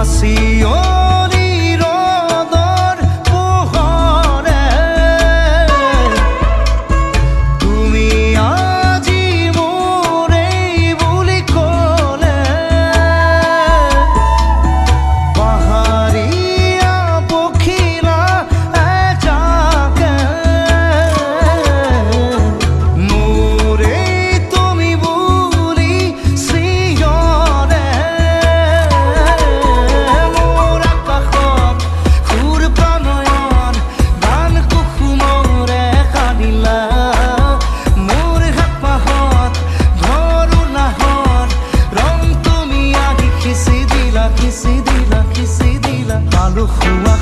চিঞৰি ৰ'দৰ পোহৰে তুমি আজি মোৰেই বুলি ক'লে পাহাৰীয়া পখিলা এজাকে মোৰেই তুমি বুলি চিঞৰে মোৰ আকাশত সুৰ প্ৰণয়ন গান কুসুমৰে কান্দিলা মোৰ হাত পাহত ঘৰো নাহত ৰং তুমি আহি খিচি দিলা আলু খোৱা